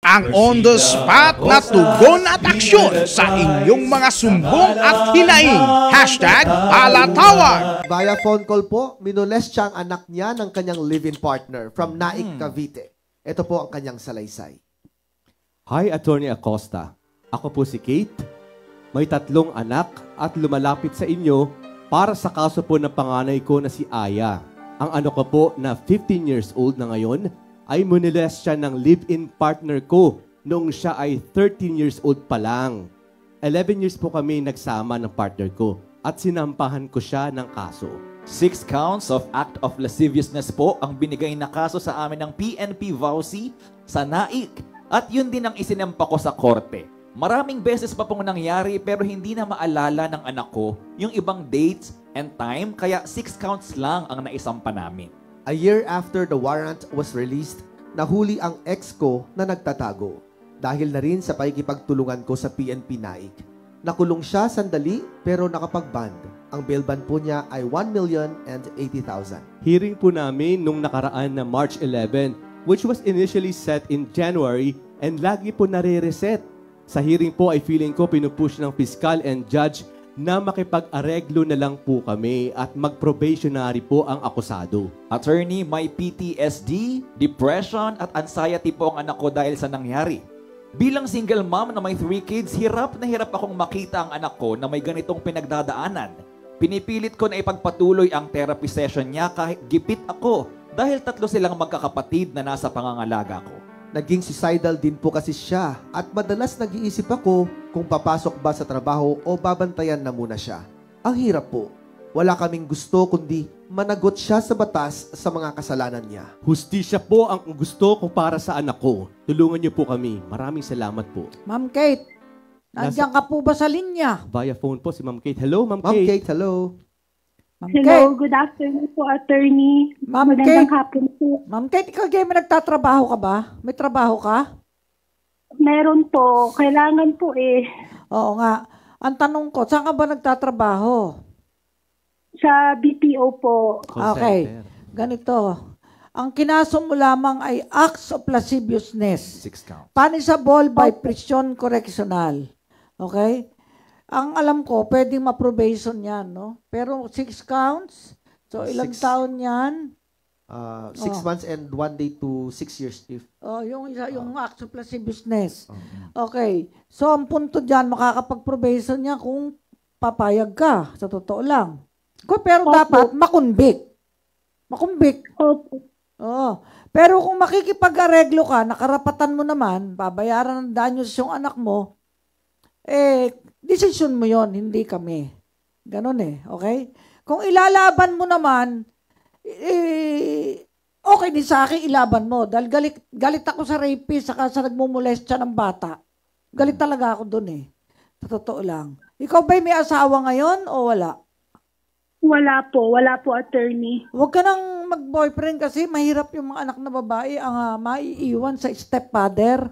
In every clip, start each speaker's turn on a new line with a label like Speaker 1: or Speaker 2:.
Speaker 1: ang on-the-spot na tugon at aksyon sa inyong mga sumbong at hinaing. #palatawag.
Speaker 2: Via phone call po, minolest siya ang anak niya ng kanyang live-in partner from Naik, Cavite. Ito po ang kanyang salaysay.
Speaker 3: Hi, Attorney Acosta. Ako po si Kate. May 3 anak at lumalapit sa inyo para sa kaso po ng panganay ko na si Aya. Ang ano ko po na 15 years old na ngayon ay minolest siya ng live-in partner ko noong siya ay 13 years old pa lang. 11 years po kami nagsama ng partner ko at sinampahan ko siya ng kaso.
Speaker 4: 6 counts of act of lasciviousness po ang binigay na kaso sa amin ng PNP Vauci sa Naik. At yun din ang isinampa ko sa korte. Maraming beses pa pong nangyari pero hindi na maalala ng anak ko yung ibang dates and time kaya 6 counts lang ang naisampa namin.
Speaker 2: A year after the warrant was released, nahuli ang ex ko na nagtatago. Dahil na rin sa pakikipagtulungan ko sa PNP Naik. Nakulong siya sandali pero nakapag-bond. Ang bail bond po niya ay 1,080,000.
Speaker 3: Hearing po namin nung nakaraan na March 11, which was initially set in January and lagi po nare-reset. Sa hearing po ay feeling ko pinupush ng fiscal and judge na makipag-areglo na lang po kami at mag-probationary po ang akusado.
Speaker 4: Attorney, may PTSD, depression at anxiety po ang anak ko dahil sa nangyari. Bilang single mom na may 3 kids, hirap na hirap akong makita ang anak ko na may ganitong pinagdadaanan. Pinipilit ko na ipagpatuloy ang therapy session niya kahit gipit ako dahil 3 silang magkakapatid na nasa pangangalaga ko.
Speaker 2: Naging suicidal din po kasi siya at madalas nag-iisip ako kung papasok ba sa trabaho o babantayan na muna siya. Ang hirap po. Wala kaming gusto kundi managot siya sa batas sa mga kasalanan niya.
Speaker 3: Hustisya po ang gusto ko para sa anak ko. Tulungan niyo po kami. Maraming salamat po.
Speaker 5: Ma'am Kate, nandiyan ka po ba sa linya?
Speaker 3: Via phone po si Ma'am Kate. Hello, Ma'am
Speaker 2: Ma'am
Speaker 3: Kate.
Speaker 2: Kate, hello.
Speaker 5: Ma'am
Speaker 6: Hello,
Speaker 5: Kate.
Speaker 6: good afternoon po, attorney.
Speaker 5: Ma'am
Speaker 6: Magandang
Speaker 5: Kate.
Speaker 6: hapon po.
Speaker 5: Ma'am Kate, ikaw may nagtatrabaho ka ba? May trabaho ka?
Speaker 6: Meron po, kailangan po eh.
Speaker 5: Oo nga. Ang tanong ko, saan ka ba nagtatrabaho?
Speaker 6: Sa BPO po.
Speaker 3: Call
Speaker 5: Okay.
Speaker 3: center.
Speaker 5: Ganito. Ang kinaso mo lamang ay acts of lasciviousness.
Speaker 4: 6 counts.
Speaker 5: Punishable by prison correctional. Okay? Ang alam ko, pwedeng ma-probation yan, no? Pero 6 counts, so ilang
Speaker 2: 6.
Speaker 5: taon yan?
Speaker 2: 6 months and 1 day to 6 years if.
Speaker 5: Yung acts of lasciviousness. Okay. So, ang punto dyan, makakapag-probation niya kung papayag ka, sa totoo lang. Pero dapat makunbik. Makunbik.
Speaker 6: Opo.
Speaker 5: Oo. Pero kung makikipag-areglo ka, nakarapatan mo naman, babayaran ng danyos yung anak mo, decision mo yon, hindi kami. Ganon okay? Kung ilalaban mo naman, okay din sa akin, ilaban mo. Dahil galit ako sa rapist, saka sa nagmumolestya ng bata. Galit talaga ako dun Sa totoo lang. Ikaw ba'y may asawa ngayon o wala?
Speaker 6: Wala po, attorney.
Speaker 5: Huwag ka nang mag-boyfriend kasi mahirap yung mga anak na babae ang maiiwan sa stepfather.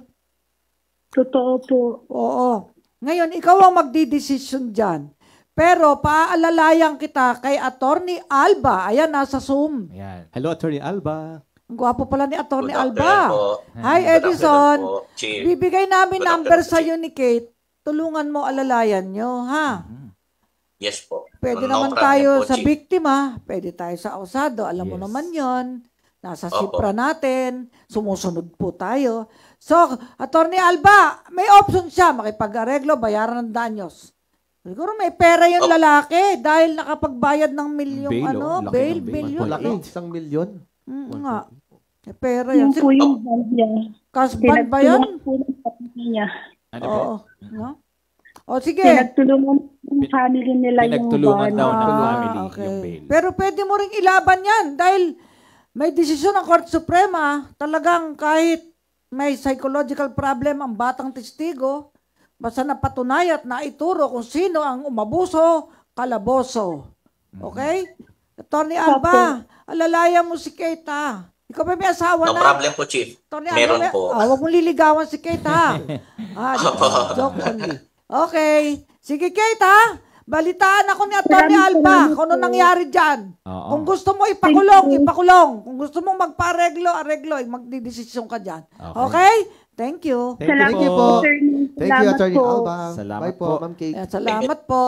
Speaker 6: Totoo po.
Speaker 5: Oo. Ngayon, ikaw ang magdidesisyon dyan. Pero paalalayan kita kay Attorney Alba. Ayan, nasa Zoom.
Speaker 4: Ayan.
Speaker 3: Hello, Attorney Alba.
Speaker 5: Ang gwapo pala ni Attorney
Speaker 7: Good
Speaker 5: Alba.
Speaker 7: afternoon po.
Speaker 5: Hi, Edison.
Speaker 7: Good afternoon po, Chief.
Speaker 5: Bibigay namin
Speaker 7: Good
Speaker 5: number
Speaker 7: afternoon,
Speaker 5: sa'yo ni Kate. Tulungan mo, alalayan nyo, ha?
Speaker 7: Yes po.
Speaker 5: Pwede
Speaker 7: No
Speaker 5: naman
Speaker 7: problem
Speaker 5: tayo
Speaker 7: po,
Speaker 5: sa
Speaker 7: Chief.
Speaker 5: biktima. Pwede tayo sa ausado. Alam mo
Speaker 4: Yes.
Speaker 5: naman yon. Nasa
Speaker 7: Opo.
Speaker 5: sipra natin. Sumusunod po tayo. So, Attorney Alba, may option siya. Makipag-areglo, bayaran ng danyos. Siguro may pera yung
Speaker 7: Opo.
Speaker 5: lalaki dahil nakapagbayad ng milyong
Speaker 4: Bail, laki
Speaker 5: bail,
Speaker 4: ng bail.
Speaker 5: milyon.
Speaker 2: Malaki, 1 million.
Speaker 5: Nga. May pera yan.
Speaker 6: Yun po yung bond niya.
Speaker 5: Kasban ba yan?
Speaker 6: Pinagtulungan po ng pamilya niya.
Speaker 4: Ano po?
Speaker 5: Oo. No? O sige.
Speaker 6: Pinagtulungan ng family nila yung
Speaker 4: Pinagtulungan
Speaker 6: bond.
Speaker 4: daw ng
Speaker 5: Ah,
Speaker 4: family
Speaker 5: okay.
Speaker 4: yung bail.
Speaker 5: Pero pwede mo ring ilaban yan dahil may desisyon ng Korte Suprema, talagang kahit may psychological problem ang batang testigo, basta napatunay at naituro kung sino ang umabuso, kalaboso. Okay? Attorney Alba, alalayan mo si Kate ha. Ikaw ba may asawa
Speaker 7: No
Speaker 5: na?
Speaker 7: problem po, Chief.
Speaker 5: Attorney
Speaker 7: Meron
Speaker 5: Alba,
Speaker 7: po.
Speaker 5: huwag mong liligawan si Kate ha. Joke only. Okay. Sige Kate ha. Balitaan ako ni Atty. Alba kung ano nangyari dyan.
Speaker 4: Oo.
Speaker 5: Kung gusto mo ipakulong, ipakulong. Kung gusto mo magpa-areglo, areglo. Magdidesisyon ka dyan.
Speaker 4: Okay.
Speaker 5: Okay? Thank you.
Speaker 2: Thank you po.
Speaker 6: Attorney.
Speaker 2: Thank you,
Speaker 6: Salamat
Speaker 2: Attorney
Speaker 6: po.
Speaker 2: Alba.
Speaker 4: Salamat
Speaker 2: Bye po,
Speaker 4: po.
Speaker 2: Ma'am Kate.
Speaker 5: Salamat po.